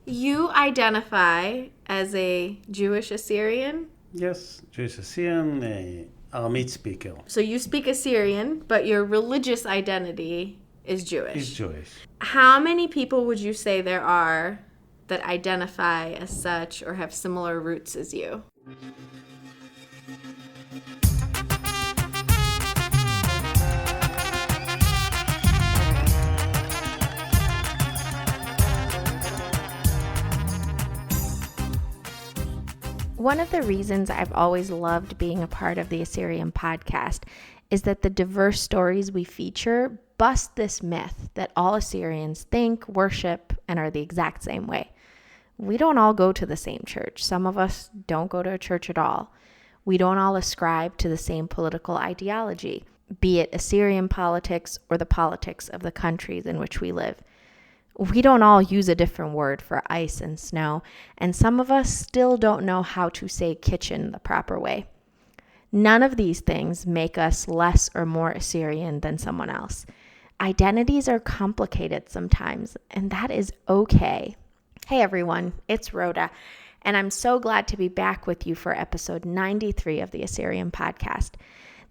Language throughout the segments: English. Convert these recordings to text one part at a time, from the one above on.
You identify as a Jewish Assyrian? Yes, Jewish Assyrian, Aramit speaker. So you speak Assyrian, but your religious identity is Jewish. Is Jewish. How many people would you say there are that identify as such or have similar roots as you? One of the reasons I've always loved being a part of the Assyrian podcast is that the diverse stories we feature bust this myth that all Assyrians think, worship, and are the exact same way. We don't all go to the same church. Some of us don't go to a church at all. We don't all ascribe to the same political ideology, be it Assyrian politics or the politics of the countries in which we live. We don't all use a different word for ice and snow, and some of us still don't know how to say kitchen the proper way. None of these things make us less or more Assyrian than someone else. Identities are complicated sometimes, and that is okay. Hey everyone, it's Rhoda, and I'm so glad to be back with you for episode 93 of the Assyrian podcast.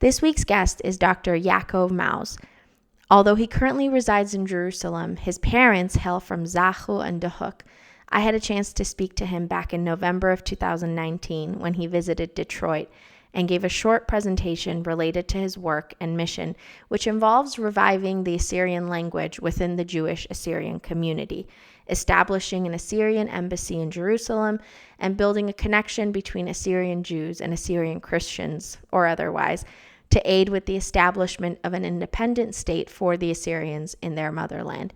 This week's guest is Dr. Yaacov Maoz. Although he currently resides in Jerusalem, his parents hail from Zachu and Duhok. I had a chance to speak to him back in November of 2019 when he visited Detroit and gave a short presentation related to his work and mission, which involves reviving the Assyrian language within the Jewish Assyrian community, establishing an Assyrian embassy in Jerusalem, and building a connection between Assyrian Jews and Assyrian Christians, or otherwise, to aid with the establishment of an independent state for the Assyrians in their motherland.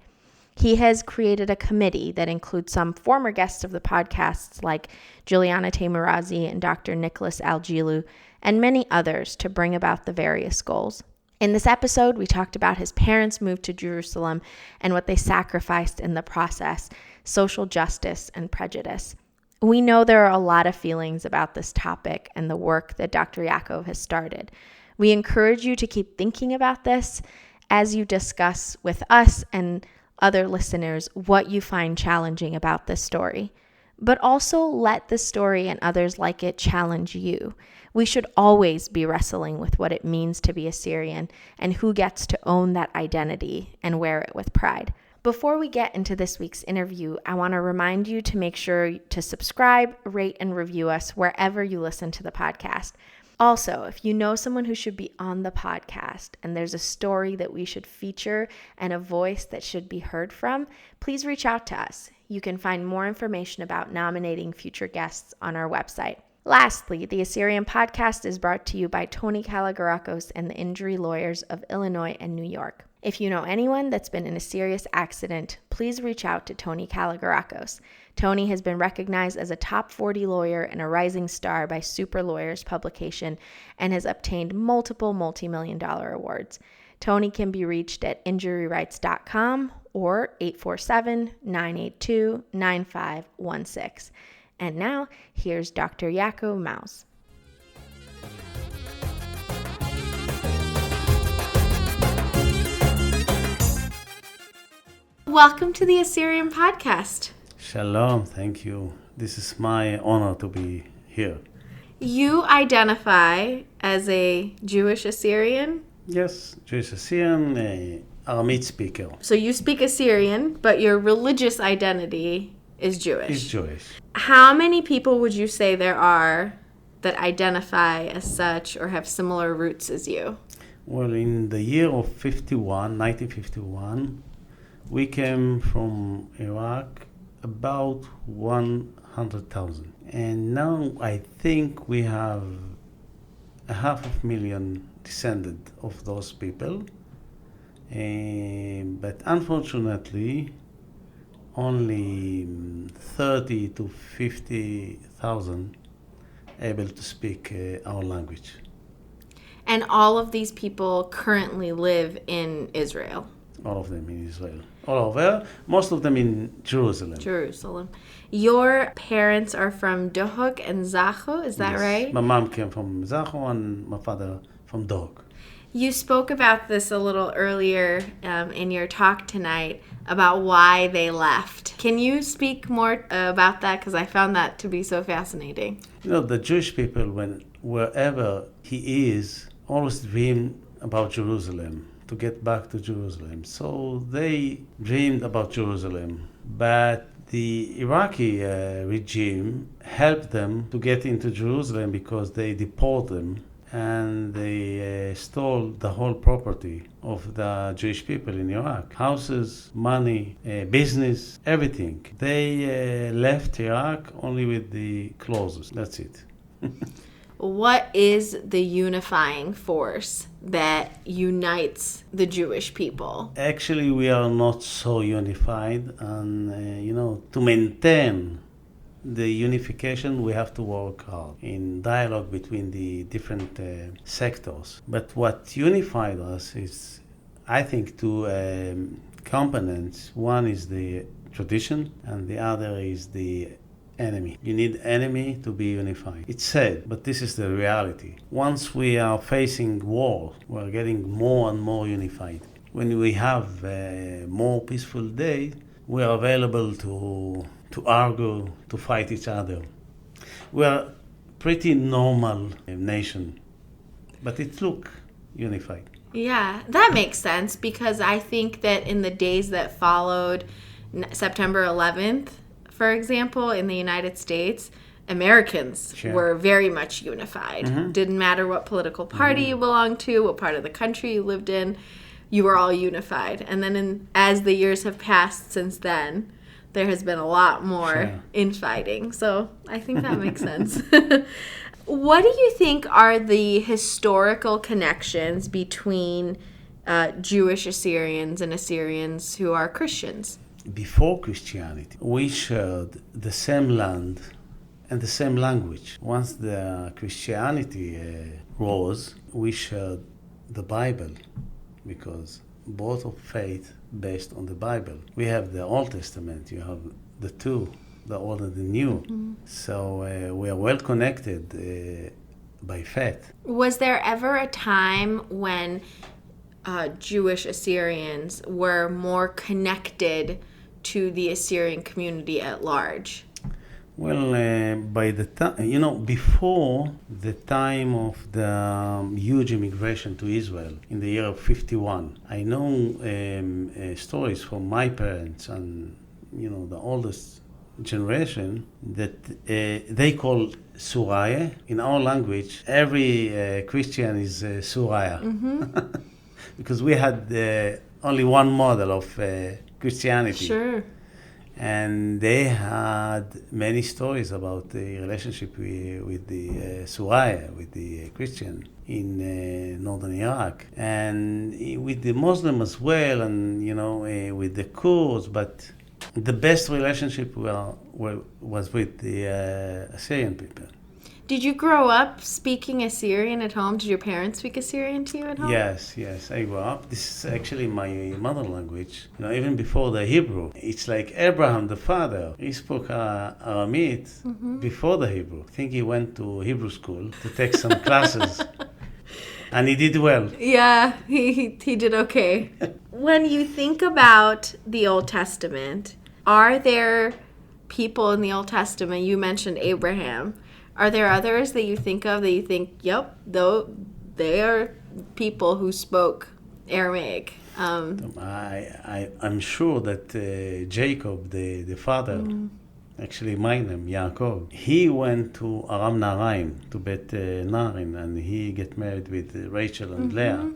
He has created a committee that includes some former guests of the podcasts like Juliana Taimurazi and Dr. Nicholas Algilu, and many others to bring about the various goals. In this episode, we talked about his parents' move to Jerusalem and what they sacrificed in the process, social justice and prejudice. We know there are a lot of feelings about this topic and the work that Dr. Yaacov has started. We encourage you to keep thinking about this as you discuss with us and other listeners what you find challenging about this story. But also let this story and others like it challenge you. We should always be wrestling with what it means to be Assyrian and who gets to own that identity and wear it with pride. Before we get into this week's interview, I want to remind you to make sure to subscribe, rate, and review us wherever you listen to the podcast. Also, if you know someone who should be on the podcast and there's a story that we should feature and a voice that should be heard from, please reach out to us. You can find more information about nominating future guests on our website. Lastly, the Assyrian podcast is brought to you by Tony Kalogerakos and the Injury Lawyers of Illinois and New York. If you know anyone that's been in a serious accident, please reach out to Tony Kalogerakos. Tony has been recognized as a top 40 lawyer and a rising star by Super Lawyers publication and has obtained multiple multi-million-dollar awards. Tony can be reached at injuryrights.com or 847-982-9516. And now, here's Dr. Yaacov Maoz. Welcome to the Assyrian podcast. Shalom, thank you. This is my honor to be here. You identify as a Jewish Assyrian? Yes, Jewish Assyrian, Aramit speaker. So you speak Assyrian, but your religious identity is Jewish. Is Jewish. How many people would you say there are that identify as such or have similar roots as you? Well, in the year of 1951, we came from Iraq about 100,000. And now I think we have 500,000 descended of those people. But unfortunately, only 30 to 50,000 able to speak our language. And all of these people currently live in Israel? All of them in Israel. All over. Most of them in Jerusalem. Jerusalem. Your parents are from Duhok and Zachu, is that Yes. right? My mom came from Zachu and my father from Duhok. You spoke about this a little earlier in your talk tonight about why they left. Can you speak more about that? Because I found that to be so fascinating. The Jewish people, wherever he is, always dream about Jerusalem, to get back to Jerusalem. So they dreamed about Jerusalem. But the Iraqi regime helped them to get into Jerusalem because they deported them and they stole the whole property of the Jewish people in Iraq. Houses, money, business, everything. They left Iraq only with the clothes. That's it. What is the unifying force that unites the Jewish people? Actually, we are not so unified, and to maintain the unification, we have to work hard in dialogue between the different sectors. But what unified us is, I think, two components. One is the tradition, and the other is the enemy. You need enemy to be unified. It's sad, but this is the reality. Once we are facing war, we're getting more and more unified. When we have a more peaceful day, we are available to argue, to fight each other. We are pretty normal nation, but it look unified. Yeah, that makes sense, because I think that in the days that followed September 11th, for example, in the United States, Americans were very much unified. Mm-hmm. Didn't matter what political party you belonged to, what part of the country you lived in, you were all unified. And then as the years have passed since then, there has been a lot more infighting. So I think that makes sense. What do you think are the historical connections between Jewish Assyrians and Assyrians who are Christians? Before Christianity, we shared the same land and the same language. Once the Christianity rose, we shared the Bible, because both of faith based on the Bible. We have the Old Testament, you have the two, the Old and the New. Mm-hmm. So we are well connected by faith. Was there ever a time when Jewish Assyrians were more connected to the Assyrian community at large? Well, by the time, before the time of the huge immigration to Israel in the year of 51, I know stories from my parents and, the oldest generation that they call Suraya. In our language, every Christian is Suraya. Mm-hmm. Because we had only one model of Christianity. Sure. And they had many stories about the relationship with the Suraya, with the Christian in northern Iraq, and with the Muslim as well, and with the Kurds. But the best relationship was with the Assyrian people. Did you grow up speaking Assyrian at home? Did your parents speak Assyrian to you at home? Yes, I grew up. This is actually my mother language. Even before the Hebrew. It's like Abraham, the father. He spoke Aramaic before the Hebrew. I think he went to Hebrew school to take some classes. And he did well. Yeah, he did okay. When you think about the Old Testament, are there people in the Old Testament, you mentioned Abraham, are there others that you think of that you think, yep, though they are people who spoke Aramaic? I'm sure that Jacob, the father, actually my name, Yaacov, he went to Aram Naharaim, to Bet Narin, and he get married with Rachel and Leah.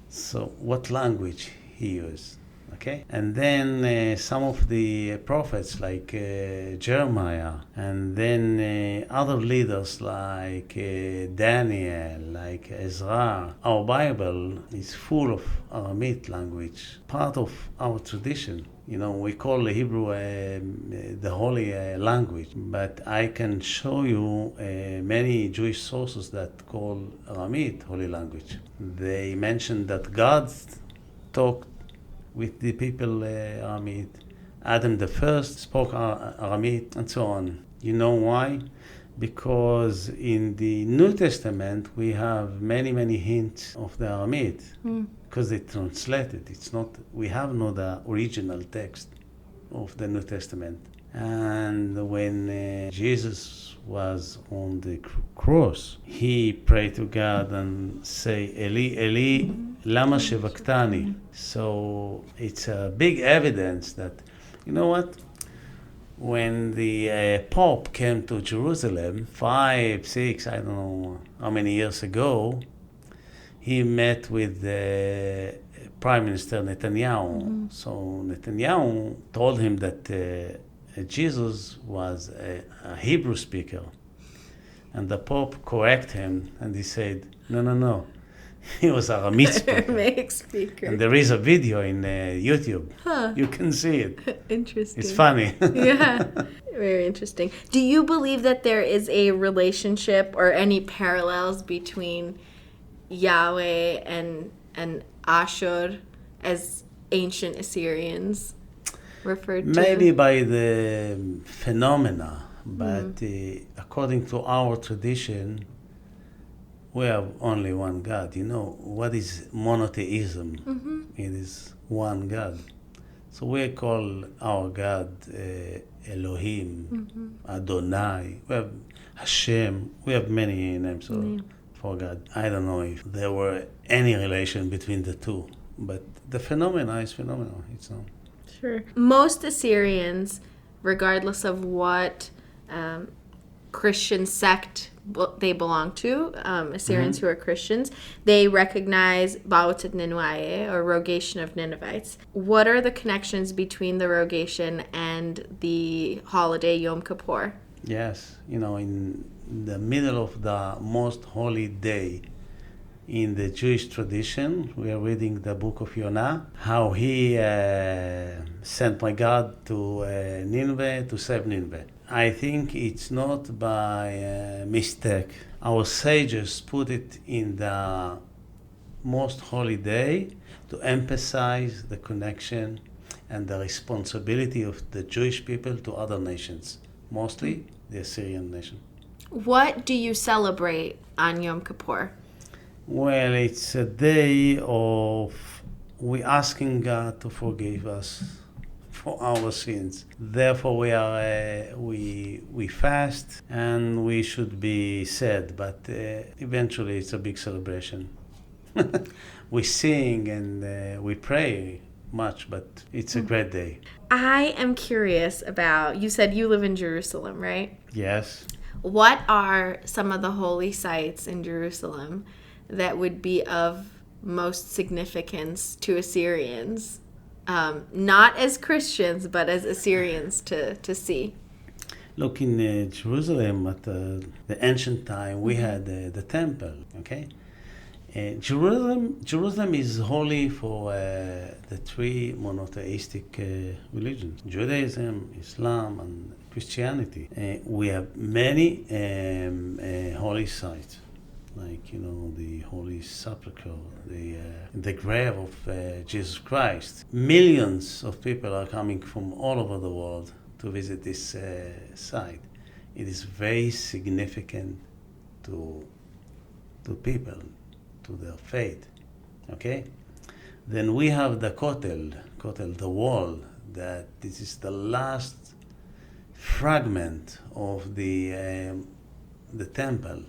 So what language he used? Okay, and then some of the prophets like Jeremiah, and then other leaders like Daniel, like Ezra. Our Bible is full of Aramaic language, part of our tradition. We call the Hebrew the holy language, but I can show you many Jewish sources that call Aramaic holy language. They mention that God talked with the people Aramaic. Adam the first spoke Aramaic, and so on. You know why? because in the New Testament we have many, many hints of the Aramaic, because they translated. It's not, we have no the original text of the New Testament. And when Jesus was on the cross, he prayed to God and say, Eli, Eli, lama shevaktani. So it's a big evidence that, you know what? When the Pope came to Jerusalem 5, 6, I don't know how many years ago, he met with Prime Minister Netanyahu. So Netanyahu told him that Jesus was a Hebrew speaker. And the Pope corrected him and he said, no. He was Aramaic speaker. Aramaic speaker. And there is a video in YouTube. Huh. You can see it. Interesting. It's funny. Yeah, very interesting. Do you believe that there is a relationship or any parallels between Yahweh and Ashur as ancient Assyrians referred to? Maybe by the phenomena, but according to our tradition, we have only one God. You know, what is monotheism? It is one God. So we call our God Elohim, Adonai, we have Hashem, we have many names for God. I don't know if there were any relation between the two, but the phenomena is phenomenal. It's not. Sure. Most Assyrians, regardless of what Christian sect they belong to, Assyrians who are Christians, they recognize Ba'ut Ninwaye, or rogation of Ninevites. What are the connections between the rogation and the holiday Yom Kippur? Yes, you know, in the middle of the most holy day in the Jewish tradition, we are reading the book of Yonah, how he sent my God to Nineveh to save Nineveh. I think it's not by mistake. Our sages put it in the most holy day to emphasize the connection and the responsibility of the Jewish people to other nations, mostly the Assyrian nation. What do you celebrate on Yom Kippur? Well, it's a day of we asking God to forgive us for our sins. Therefore, we fast and we should be sad, but eventually it's a big celebration. We sing and we pray much, but it's a great day. I am curious about, you said you live in Jerusalem, right? Yes. What are some of the holy sites in Jerusalem that would be of most significance to Assyrians? Not as Christians, but as Assyrians to see. Look, in Jerusalem at the ancient time, we had the temple, okay? Jerusalem is holy for the three monotheistic religions, Judaism, Islam, and Christianity. We have many holy sites, like, you know, the Holy Sepulchre, the grave of Jesus Christ. Millions of people are coming from all over the world to visit this site. It is very significant to people, to their faith, okay? Then we have the Kotel, the wall, that this is the last fragment of the temple,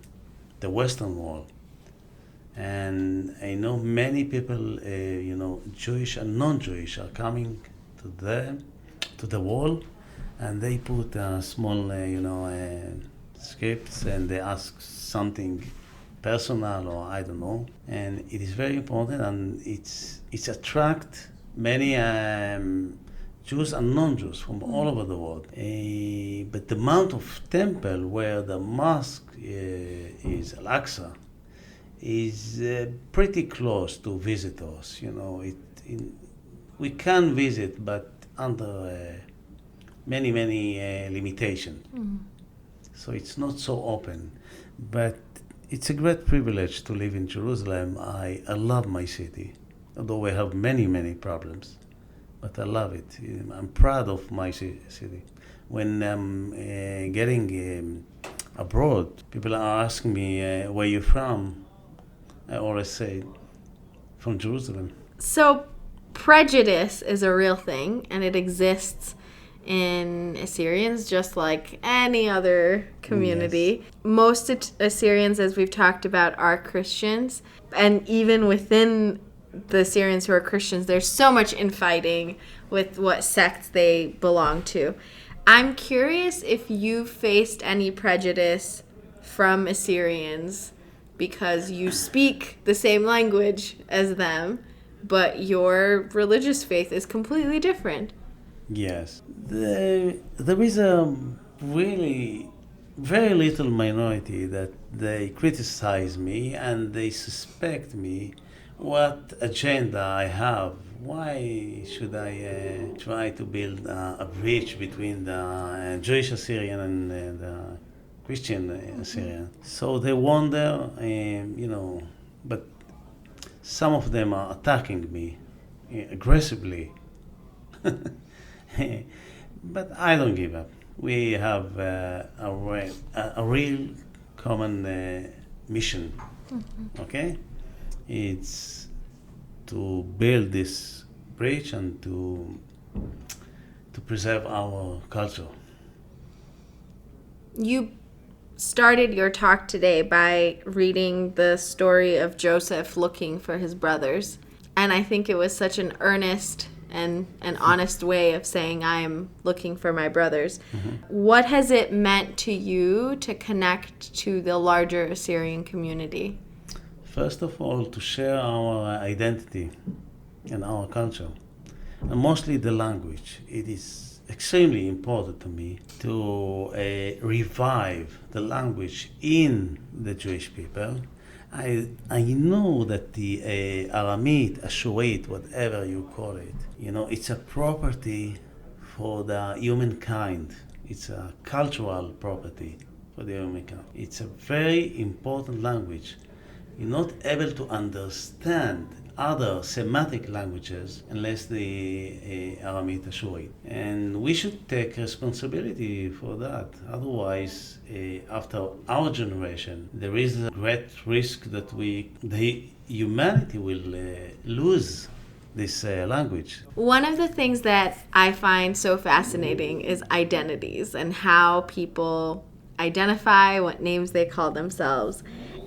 the Western Wall. And I know many people, Jewish and non-Jewish, are coming to the wall, and they put small, scripts, and they ask something personal, or I don't know. And it is very important, and it's attract many Jews and non-Jews from all over the world. But the Mount of Temple, where the mosque is Al-Aqsa, is pretty close to visitors. You know, we can visit, but under many limitations. So it's not so open. But it's a great privilege to live in Jerusalem. I love my city, although we have many problems. But I love it. I'm proud of my city. When I'm getting abroad, people are asking me, where you from? I always say, from Jerusalem. So, prejudice is a real thing, and it exists in Assyrians just like any other community. Yes. Most Assyrians, as we've talked about, are Christians. And even within the Assyrians who are Christians, there's so much infighting with what sects they belong to. I'm curious if you faced any prejudice from Assyrians because you speak the same language as them, but your religious faith is completely different. Yes. There is a really very little minority that they criticize me and they suspect me what agenda I have. Why should I try to build a bridge between the Jewish Assyrian and the Christian Assyrian? So they wonder, but some of them are attacking me aggressively. But I don't give up. We have a real common mission, okay? It's to build this bridge and to preserve our culture. You started your talk today by reading the story of Joseph looking for his brothers. And I think it was such an earnest and an honest way of saying, I am looking for my brothers. Mm-hmm. What has it meant to you to connect to the larger Assyrian community? First of all, to share our identity and our culture, and mostly the language. It is extremely important to me to revive the language in the Jewish people. I know that the Aramit, Ashurit, whatever you call it, it's a property for the humankind. It's a cultural property for the humankind. It's a very important language. You're not able to understand other Semitic languages unless the Aramit Ashurit. And we should take responsibility for that. Otherwise, after our generation, there is a great risk that the humanity will lose this language. One of the things that I find so fascinating is identities and how people identify, what names they call themselves.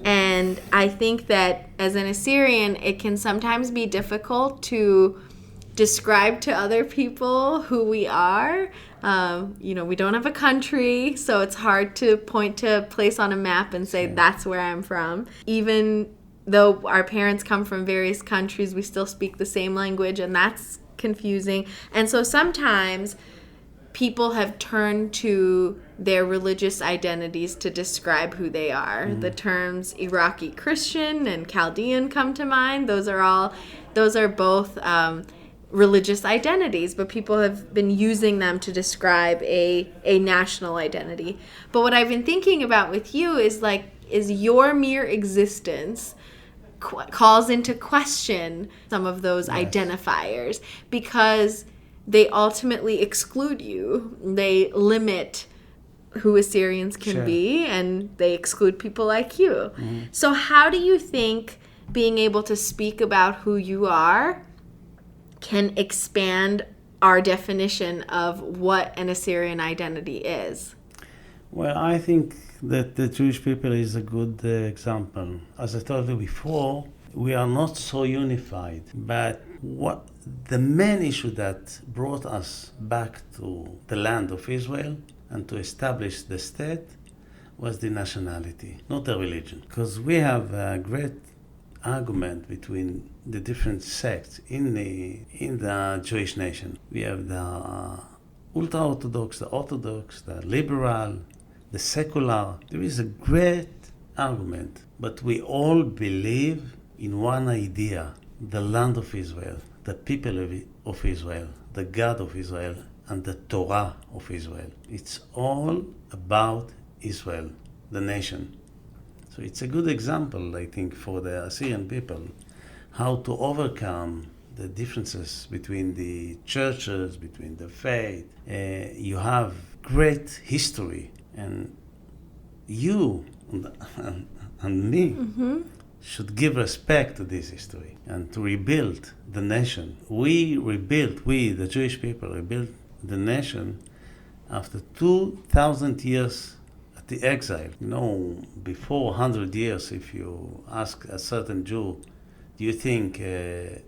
And I think that as an Assyrian, it can sometimes be difficult to describe to other people who we are. We don't have a country, so it's hard to point to a place on a map and say, that's where I'm from. Even though our parents come from various countries, we still speak the same language, and that's confusing. And so sometimes people have turned to their religious identities to describe who they are. Mm-hmm. The terms Iraqi Christian and Chaldean come to mind. Those are both religious identities, but people have been using them to describe a national identity. But what I've been thinking about with you is your mere existence calls into question some of those identifiers, because they ultimately exclude you. They limit who Assyrians can be, and they exclude people like you. Mm-hmm. So how do you think being able to speak about who you are can expand our definition of what an Assyrian identity is? Well, I think that the Jewish people is a good example. As I told you before, we are not so unified, but what the main issue that brought us back to the land of Israel and to establish the state was the nationality, not the religion. Because we have a great argument between the different sects in the Jewish nation. We have the ultra-Orthodox, the liberal, the secular. There is a great argument, but we all believe in one idea: the land of Israel, the people of Israel, the God of Israel, and the Torah of Israel. It's all about Israel, the nation. So it's a good example, I think, for the Assyrian people, how to overcome the differences between the churches, between the faith. You have great history, and you and me should give respect to this history and to rebuild the nation. We, the Jewish people, rebuilt the nation after 2,000 years at the exile. You know, before 100 years, if you ask a certain Jew, do you think the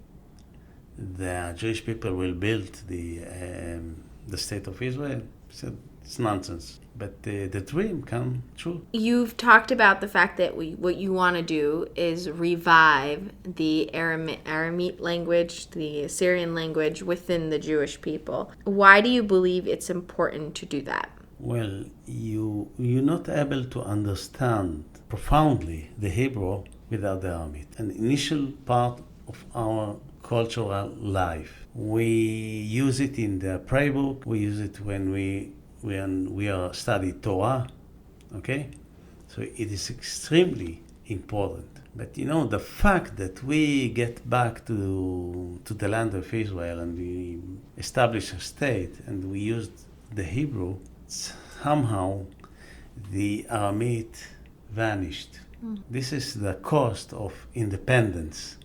Jewish people will build the state of Israel? He said, it's nonsense. But the dream come true. You've talked about the fact that what you want to do is revive the Aramaic language, the Assyrian language within the Jewish people. Why do you believe it's important to do that? Well, you're not able to understand profoundly the Hebrew without the Aramaic. An initial part of our cultural life. We use it in the prayer book. We use it when we are study Torah, okay? So it is extremely important. But you know, the fact that we get back to the land of Israel and we establish a state and we used the Hebrew, somehow the Aramaic vanished. This is the cost of independence.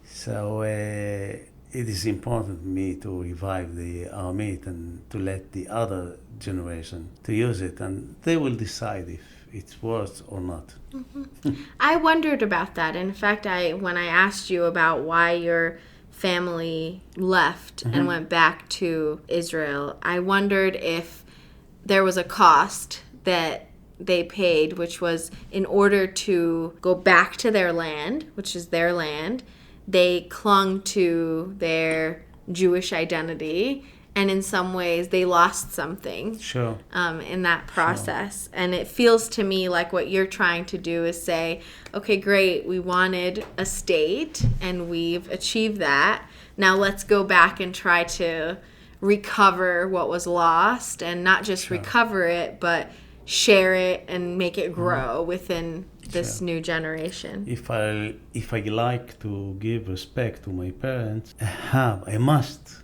So it is important to me to revive the Aramaic and to let the other generation to use it, and they will decide if it's worth or not. I wondered about that. In fact, when I asked you about why your family left and went back to Israel, I wondered if there was a cost that they paid, which was in order to go back to their land, which is their land, they clung to their Jewish identity, and in some ways they lost something in that process. Sure. And it feels to me like what you're trying to do is say, okay, great, we wanted a state and we've achieved that. Now let's go back and try to recover what was lost, and not just recover it, but share it and make it grow within this new generation. If I like to give respect to my parents, I must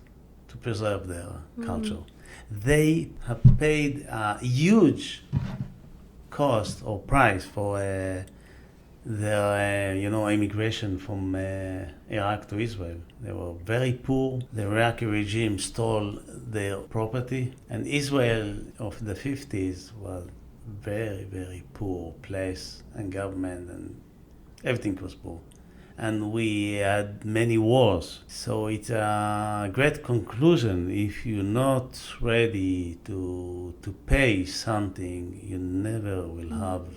to preserve their culture. They have paid a huge cost or price for their immigration from Iraq to Israel. They were very poor. The Iraqi regime stole their property, and Israel of the 50s was very, very poor place, and government and everything was poor. And we had many wars. So it's a great conclusion. If you're not ready to pay something, you never will have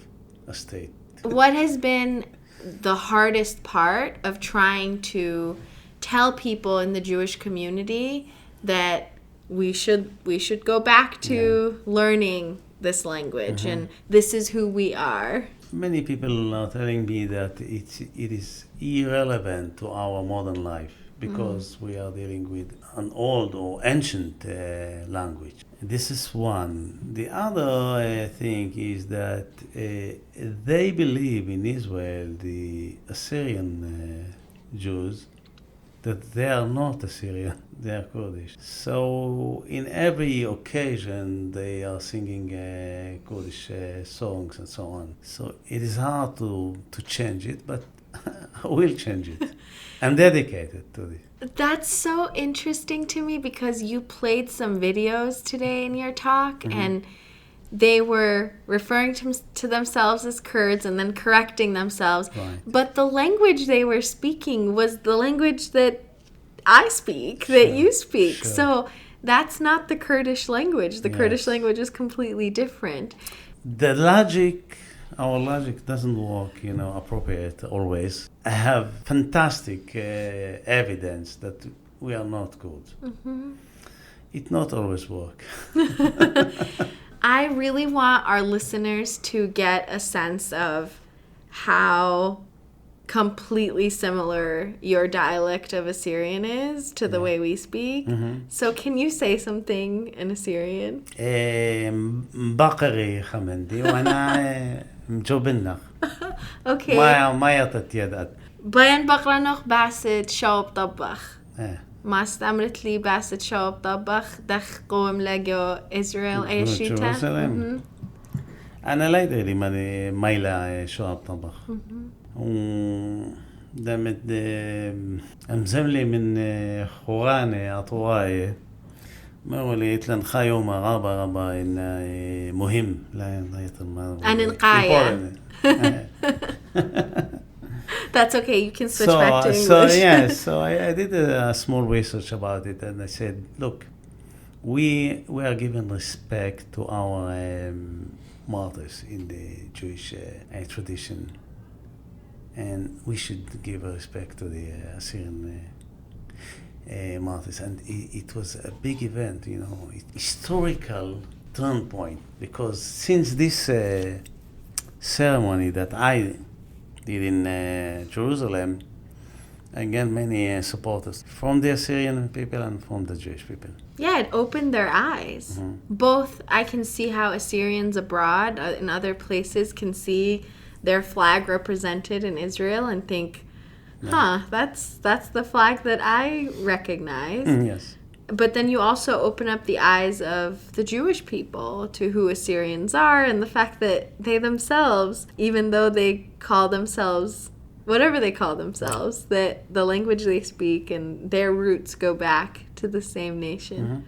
a state. What has been the hardest part of trying to tell people in the Jewish community that we should go back to learning this language and this is who we are? Many people are telling me that it is irrelevant to our modern life because we are dealing with an old or ancient language. This is one. The other thing is that they believe in Israel, the Assyrian Jews, that they are not Assyrian, they are Kurdish. So in every occasion they are singing Kurdish songs and so on. So it is hard to change it, but I will change it. I'm dedicated to this. That's so interesting to me because you played some videos today in your talk and they were referring to themselves as Kurds and then correcting themselves. Right. But the language they were speaking was the language that I speak, that you speak. Sure. So that's not the Kurdish language. The Kurdish language is completely different. Our logic doesn't work, appropriate always. I have fantastic evidence that we are not good. It not always work. I really want our listeners to get a sense of how completely similar your dialect of Assyrian is to the way we speak. So can you say something in Assyrian? بقري خمندي وأنا مجوبنك. Okay. ما يتيدت. بين بقرة نخ باسد شوب طبخ. ما استمرت لي باسد شوب طبخ دخ قوم لقو إسرائيل أي شيء. أنا لا أدري ما إلى شو الطبخ. ودمت أمزملي من خواني أطواي ما ولي يتلن خايوم رابا إن مهم لا يطلع أنا نقايا. That's okay, you can switch back to English. So I did a small research about it, and I said, look, we are given respect to our martyrs in the Jewish tradition, and we should give respect to the Assyrian martyrs. And it was a big event, historical turn point, because since this ceremony that I did in Jerusalem, I got many supporters from the Assyrian people and from the Jewish people. Yeah, it opened their eyes. Both, I can see how Assyrians abroad in other places can see their flag represented in Israel and think, that's the flag that I recognize. Yes. But then you also open up the eyes of the Jewish people to who Assyrians are, and the fact that they themselves, even though they call themselves whatever they call themselves, that the language they speak and their roots go back to the same nation.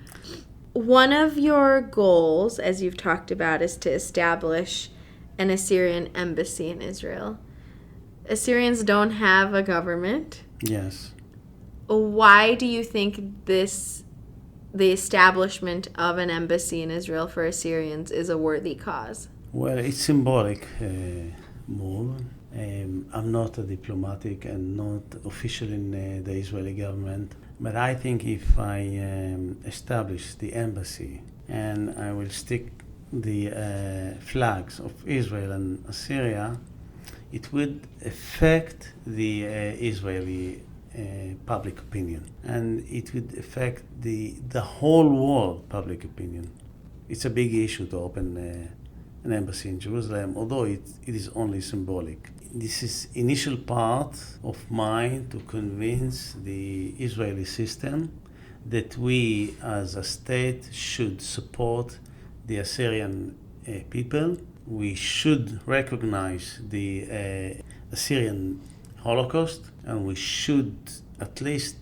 One of your goals, as you've talked about, is to establish an Assyrian embassy in Israel. Assyrians don't have a government. Yes. Why do you think the establishment of an embassy in Israel for Assyrians is a worthy cause? Well, it's symbolic move. I'm not a diplomatic and not official in the Israeli government, but I think if I establish the embassy and I will stick the flags of Israel and Assyria, it would affect the Israeli public opinion, and it would affect the whole world public opinion. It's a big issue to open an embassy in Jerusalem, although it is only symbolic. This is initial part of mine to convince the Israeli system that we as a state should support the Assyrian people. We should recognize the Assyrian Holocaust, and we should at least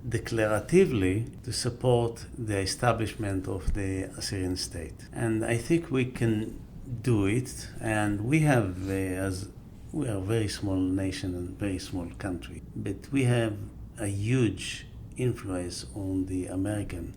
declaratively to support the establishment of the Assyrian state. And I think we can do it, and we are a very small nation and very small country, but we have a huge influence on the American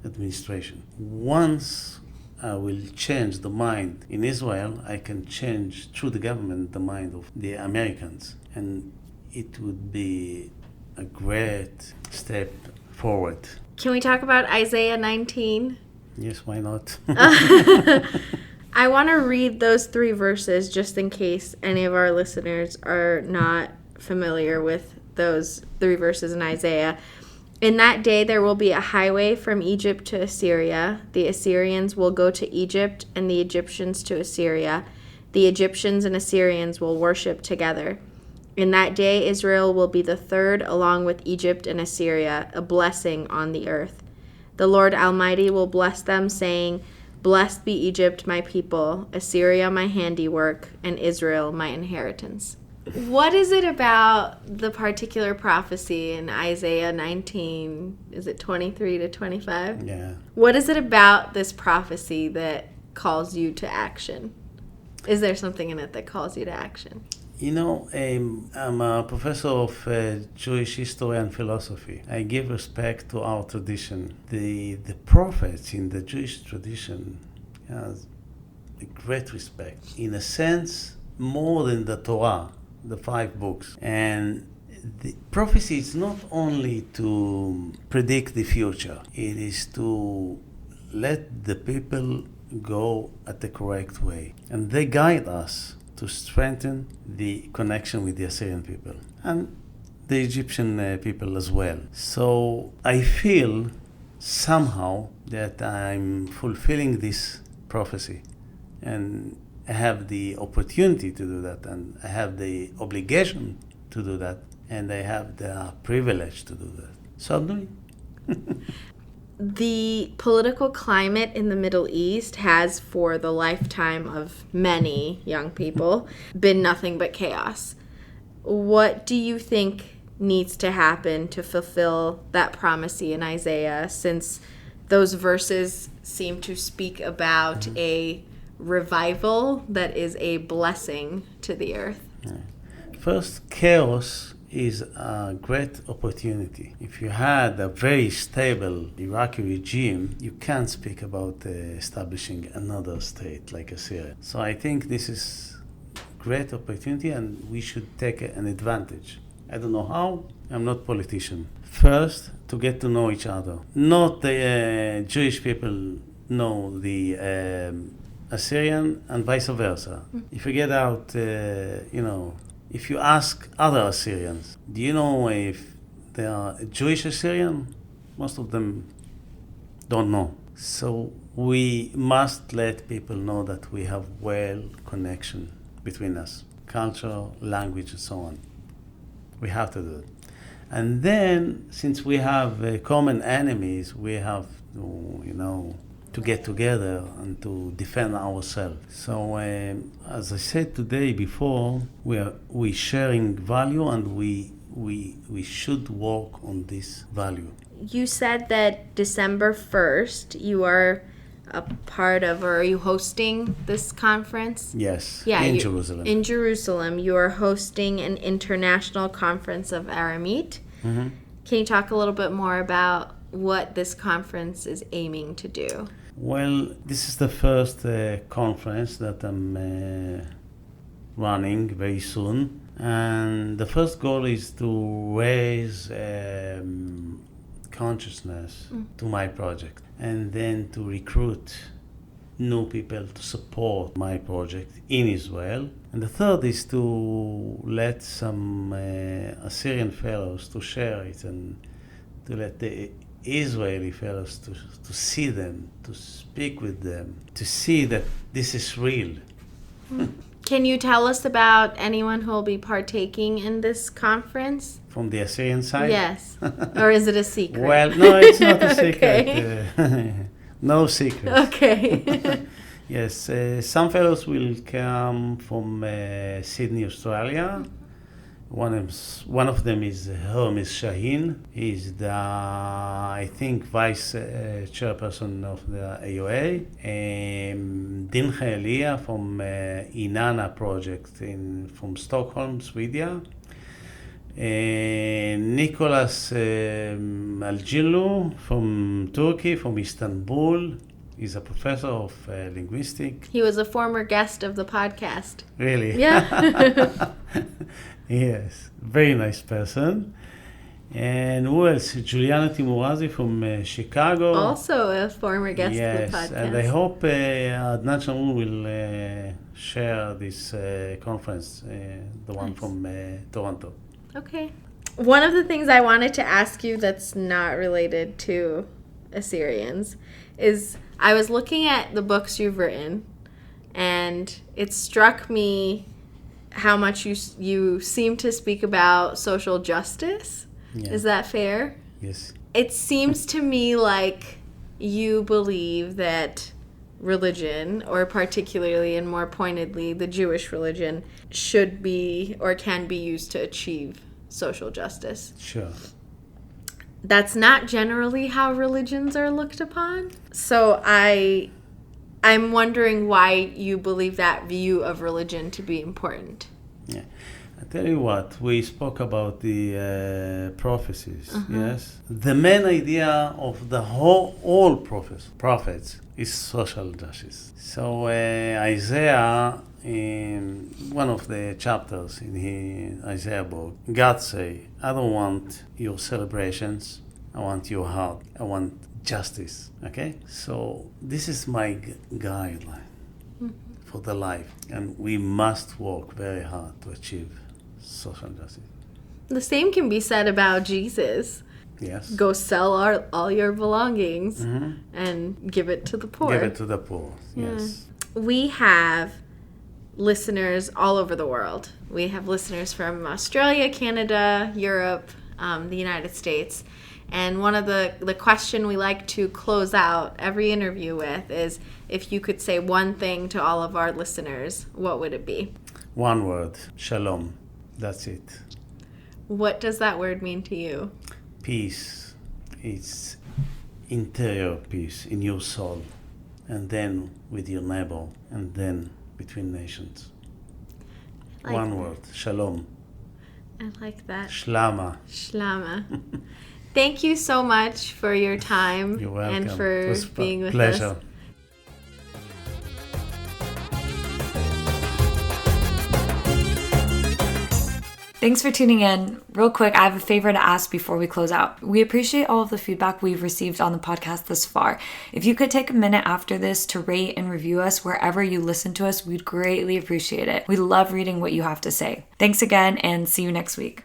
administration. Once I will change the mind in Israel, I can change through the government the mind of the Americans, and it would be a great step forward. Can we talk about Isaiah 19? Yes, why not? I want to read those 3 verses just in case any of our listeners are not familiar with those 3 verses in Isaiah. In that day there will be a highway from Egypt to Assyria. The Assyrians will go to Egypt and the Egyptians to Assyria. The Egyptians and Assyrians will worship together. In that day Israel will be the third along with Egypt and Assyria, a blessing on the earth. The Lord Almighty will bless them, saying, "Blessed be Egypt, my people, Assyria, my handiwork, and Israel, my inheritance." What is it about the particular prophecy in Isaiah 19, is it 23 to 25? Yeah. What is it about this prophecy that calls you to action? Is there something in it that calls you to action? I'm a professor of Jewish history and philosophy. I give respect to our tradition. The prophets in the Jewish tradition has a great respect. In a sense, more than the Torah, the 5 books. And the prophecy is not only to predict the future, it is to let the people go at the correct way. And they guide us to strengthen the connection with the Assyrian people and the Egyptian people as well. So I feel somehow that I'm fulfilling this prophecy, and I have the opportunity to do that, and I have the obligation to do that, and I have the privilege to do that. So I'm doing. The political climate in the Middle East has, for the lifetime of many young people, been nothing but chaos. What do you think needs to happen to fulfill that promise in Isaiah, since those verses seem to speak about a revival that is a blessing to the earth? First, chaos is a great opportunity. If you had a very stable Iraqi regime, you can't speak about establishing another state like Assyria. So I think this is great opportunity and we should take an advantage. I don't know how, I'm not politician. First, to get to know each other. Not the Jewish people know the Assyrian and vice versa. If you get out, if you ask other Assyrians, do you know if they are Jewish Assyrian? Most of them don't know. So we must let people know that we have well connection between us, culture, language, and so on. We have to do it. And then, since we have common enemies, we have to get together and to defend ourselves. So, as I said today before, we sharing value and we should work on this value. You said that December 1st, you are a part of, or are you hosting this conference? Yes, in Jerusalem. In Jerusalem, you are hosting an international conference of Aramit. Mm-hmm. Can you talk a little bit more about what this conference is aiming to do? Well, this is the first conference that I'm running very soon. And the first goal is to raise consciousness to my project, and then to recruit new people to support my project in Israel. And the third is to let some Assyrian fellows to share it, and to let the Israeli fellows to see them, to speak with them, to see that this is real. Can you tell us about anyone who will be partaking in this conference? From the Assyrian side? Yes. Or is it a secret? Well, no, it's not a secret. Okay. No secret. Okay. Yes, some fellows will come from Sydney, Australia. One of them is Hermes Shaheen. He's the, I think, vice chairperson of the AOA. Din Elia from Inanna project from Stockholm, Sweden. Nicholas Algilu from Turkey, from Istanbul. He's a professor of linguistics. He was a former guest of the podcast. Really? Yeah. Yes, very nice person. And who else? Juliana Timurazi from Chicago. Also a former guest of the podcast. Yes, and I hope Adnan Shamoun will share this conference, the one from Toronto. Okay. One of the things I wanted to ask you that's not related to Assyrians is I was looking at the books you've written, and it struck me how much you seem to speak about social justice. Yeah. Is that fair? Yes. It seems to me like you believe that religion, or particularly and more pointedly the Jewish religion, should be or can be used to achieve social justice. Sure. That's not generally how religions are looked upon. So I'm wondering why you believe that view of religion to be important. Yeah. I tell you what, we spoke about the prophecies, yes? The main idea of the all prophets is social justice. So Isaiah, in one of the chapters in his Isaiah book, God say, I don't want your celebrations, I want your heart, I want justice, okay? So this is my guideline for the life, and we must work very hard to achieve social justice. The same can be said about Jesus. Yes. Go sell all your belongings and give it to the poor. Give it to the poor, yes. We have listeners all over the world. We have listeners from Australia, Canada, Europe, the United States. And one of the question we like to close out every interview with is, if you could say one thing to all of our listeners, what would it be? One word, shalom. That's it. What does that word mean to you? Peace. It's interior peace in your soul, and then with your neighbor, and then between nations. One word, shalom. I like that. Shlama. Shlama. Thank you so much for your time. You're welcome. And for it was being with pleasure. us. Thanks for tuning in. Real quick, I have a favor to ask before we close out. We appreciate all of the feedback we've received on the podcast thus far. If you could take a minute after this to rate and review us wherever you listen to us, we'd greatly appreciate it. We love reading what you have to say. Thanks again, and see you next week.